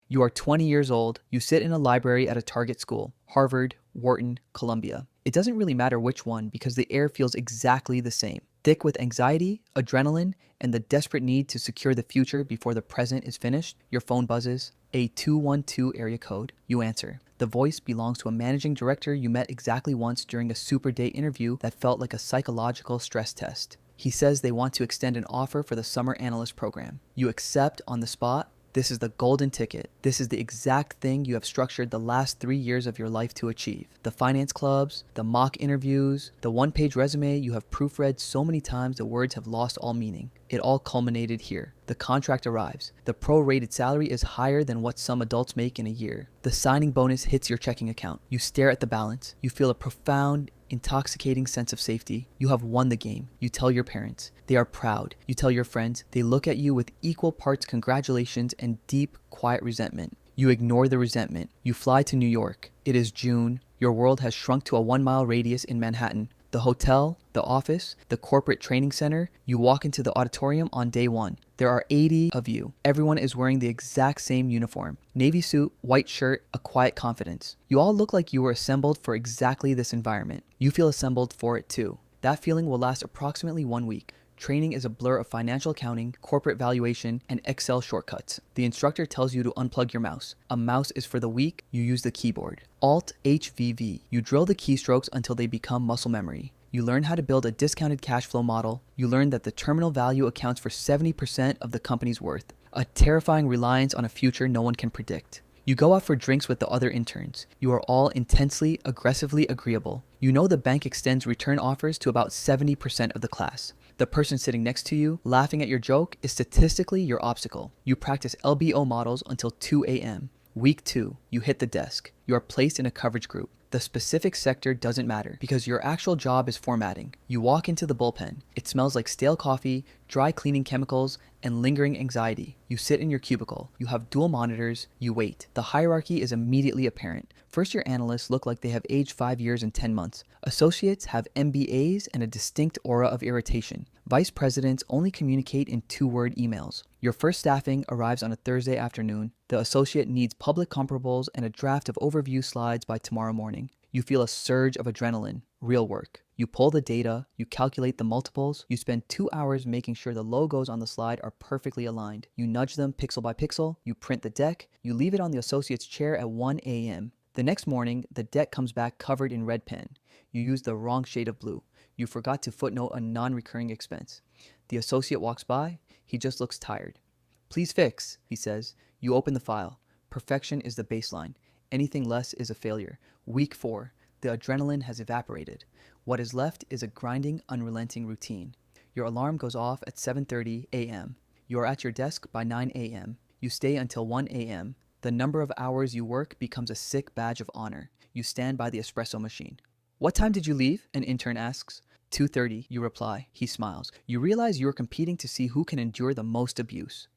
You are 20 years old. You sit in a library at a target school, Harvard, Wharton, Columbia. It doesn't really matter which one because the air feels exactly the same. Thick with anxiety, adrenaline, and the desperate need to secure the future before the present is finished. Your phone buzzes. A 212 area code. You answer. The voice belongs to a managing director you met exactly once during a super date interview that felt like a psychological stress test. He says they want to extend an offer for the summer analyst program. You accept on the spot. This is the golden ticket. This is the exact thing you have structured the last 3 years of your life to achieve. The finance clubs, the mock interviews, the one-page resume you have proofread so many times the words have lost all meaning. It all culminated here. The contract arrives. The prorated salary is higher than what some adults make in a year. The signing bonus hits your checking account. You stare at the balance. You feel a profound, intoxicating sense of safety. You have won the game. You tell your parents. They are proud. You tell your friends. They look at you with equal parts congratulations and deep, quiet resentment. You ignore the resentment. You fly to New York. It is June. Your world has shrunk to a 1-mile radius in Manhattan. The hotel, the office, the corporate training center. You walk into the auditorium on day one. There are 80 of you. Everyone is wearing the exact same uniform. Navy suit, white shirt, a quiet confidence. You all look like you were assembled for exactly this environment. You feel assembled for it too. That feeling will last approximately 1 week. Training is a blur of financial accounting, corporate valuation, and Excel shortcuts. The instructor tells you to unplug your mouse. A mouse is for the weak. You use the keyboard. Alt-HVV. You drill the keystrokes until they become muscle memory. You learn how to build a discounted cash flow model. You learn that the terminal value accounts for 70% of the company's worth. A terrifying reliance on a future no one can predict. You go out for drinks with the other interns. You are all intensely, aggressively agreeable. You know the bank extends return offers to about 70% of the class. The person sitting next to you, laughing at your joke, is statistically your obstacle. You practice LBO models until 2 a.m. Week 2, you hit the desk. You are placed in a coverage group. The specific sector doesn't matter because your actual job is formatting. You walk into the bullpen. It smells like stale coffee, dry cleaning chemicals, and lingering anxiety. You sit in your cubicle. You have dual monitors. You wait. The hierarchy is immediately apparent. First-year analysts look like they have aged 5 years and 10 months. Associates have MBAs and a distinct aura of irritation. Vice presidents only communicate in 2-word emails. Your first staffing arrives on a Thursday afternoon. The associate needs public comparables and a draft of overview slides by tomorrow morning. You feel a surge of adrenaline, real work. You pull the data, you calculate the multiples, you spend 2 hours making sure the logos on the slide are perfectly aligned. You nudge them pixel by pixel, you print the deck, you leave it on the associate's chair at 1 a.m. The next morning, the deck comes back covered in red pen. You used the wrong shade of blue. You forgot to footnote a non-recurring expense. The associate walks by. He just looks tired. Please fix, he says. You open the file. Perfection is the baseline. Anything less is a failure. Week 4. The adrenaline has evaporated. What is left is a grinding, unrelenting routine. Your alarm goes off at 7:30 a.m. You are at your desk by 9 a.m. You stay until 1 a.m. The number of hours you work becomes a sick badge of honor. You stand by the espresso machine. What time did you leave? An intern asks. 2:30, you reply. He smiles. You realize you are competing to see who can endure the most abuse.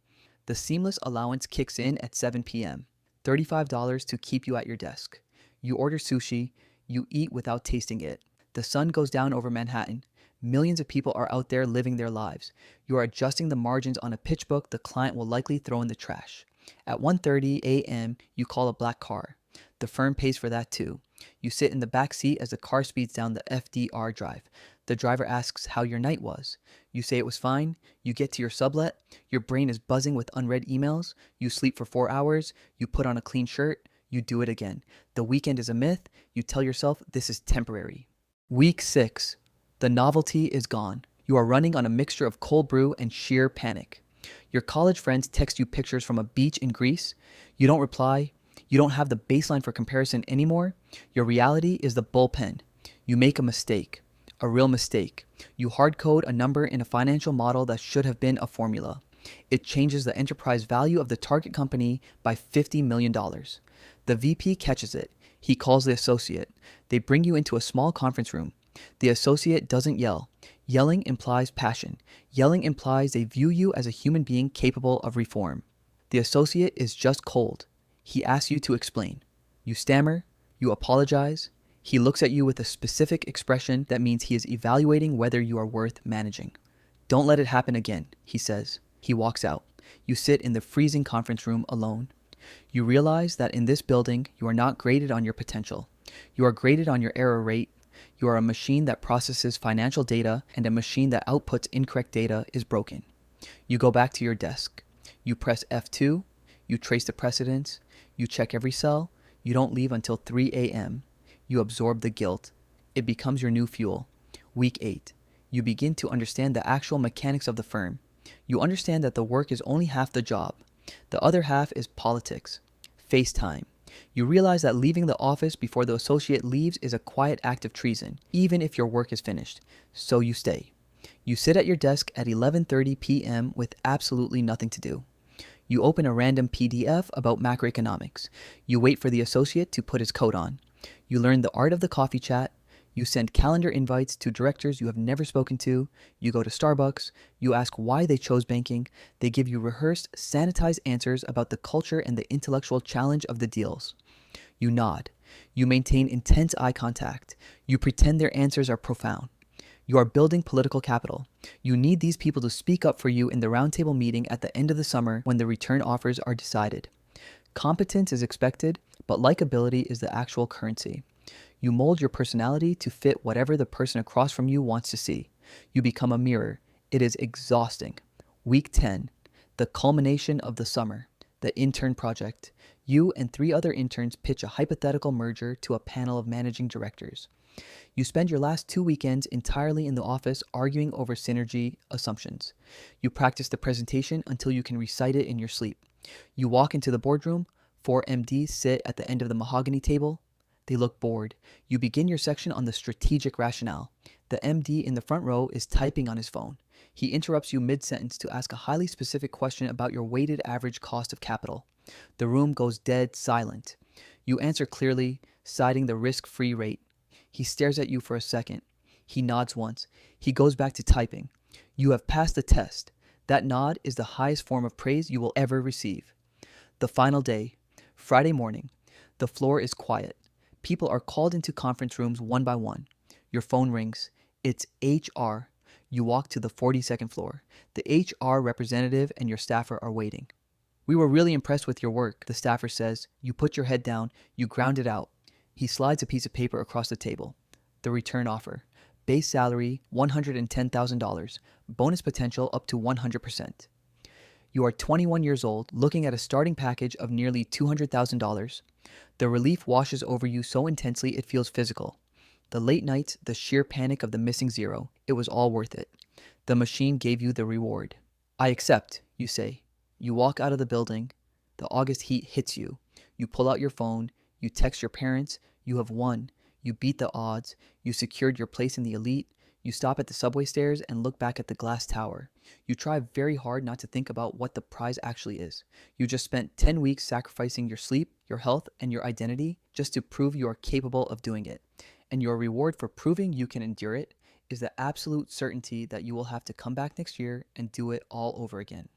The seamless allowance kicks in at 7 p.m. $35 to keep you at your desk. You order sushi. You eat without tasting it. The sun goes down over Manhattan. Millions of people are out there living their lives. You are adjusting the margins on a pitch book the client will likely throw in the trash. At 1:30 a.m., you call a black car. The firm pays for that too. You sit in the back seat as the car speeds down the FDR drive. The driver asks how your night was. You say it was fine. You get to your sublet. Your brain is buzzing with unread emails. You sleep for 4 hours. You put on a clean shirt. You do it again. The weekend is a myth. You tell yourself this is temporary. Week 6. The novelty is gone. You are running on a mixture of cold brew and sheer panic. Your college friends text you pictures from a beach in Greece. You don't reply. You don't have the baseline for comparison anymore. Your reality is the bullpen. You make a mistake. A real mistake. You hard code a number in a financial model that should have been a formula. It changes the enterprise value of the target company by $50 million. The VP catches it. He calls the associate. They bring you into a small conference room. The associate doesn't yell. Yelling implies passion. Yelling implies they view you as a human being capable of reform. The associate is just cold. He asks you to explain. You stammer. You apologize. He looks at you with a specific expression that means he is evaluating whether you are worth managing. Don't let it happen again, he says. He walks out. You sit in the freezing conference room alone. You realize that in this building, you are not graded on your potential. You are graded on your error rate. You are a machine that processes financial data, and a machine that outputs incorrect data is broken. You go back to your desk. You press F2. You trace the precedents. You check every cell. You don't leave until 3 a.m. You absorb the guilt. It becomes your new fuel. Week 8. You begin to understand the actual mechanics of the firm. You understand that the work is only half the job. The other half is politics. FaceTime. You realize that leaving the office before the associate leaves is a quiet act of treason, even if your work is finished. So you stay. You sit at your desk at 11:30 p.m. with absolutely nothing to do. You open a random PDF about macroeconomics. You wait for the associate to put his coat on. You learn the art of the coffee chat. You send calendar invites to directors you have never spoken to. You go to Starbucks. You ask why they chose banking. They give you rehearsed, sanitized answers about the culture and the intellectual challenge of the deals. You nod. You maintain intense eye contact. You pretend their answers are profound. You are building political capital. You need these people to speak up for you in the roundtable meeting at the end of the summer when the return offers are decided. Competence is expected, but likability is the actual currency. You mold your personality to fit whatever the person across from you wants to see. You become a mirror. It is exhausting. Week 10, the culmination of the summer, the intern project. You and 3 other interns pitch a hypothetical merger to a panel of managing directors. You spend your last 2 weekends entirely in the office arguing over synergy assumptions. You practice the presentation until you can recite it in your sleep. You walk into the boardroom. 4 MDs sit at the end of the mahogany table. They look bored. You begin your section on the strategic rationale. The MD in the front row is typing on his phone. He interrupts you mid-sentence to ask a highly specific question about your weighted average cost of capital. The room goes dead silent. You answer clearly, citing the risk-free rate. He stares at you for a second. He nods once. He goes back to typing. You have passed the test. That nod is the highest form of praise you will ever receive. The final day, Friday morning. The floor is quiet. People are called into conference rooms one by one. Your phone rings. It's HR. You walk to the 42nd floor. The HR representative and your staffer are waiting. We were really impressed with your work, the staffer says. You put your head down. You ground it out. He slides a piece of paper across the table. The return offer. Base salary, $110,000. Bonus potential up to 100%. You are 21 years old, looking at a starting package of nearly $200,000. The relief washes over you so intensely it feels physical. The late nights, the sheer panic of the missing zero, it was all worth it. The machine gave you the reward. I accept, you say. You walk out of the building. The August heat hits you. You pull out your phone. You text your parents. You have won. You beat the odds. You secured your place in the elite. You stop at the subway stairs and look back at the glass tower. You try very hard not to think about what the prize actually is. You just spent 10 weeks sacrificing your sleep, your health, and your identity just to prove you are capable of doing it. And your reward for proving you can endure it is the absolute certainty that you will have to come back next year and do it all over again.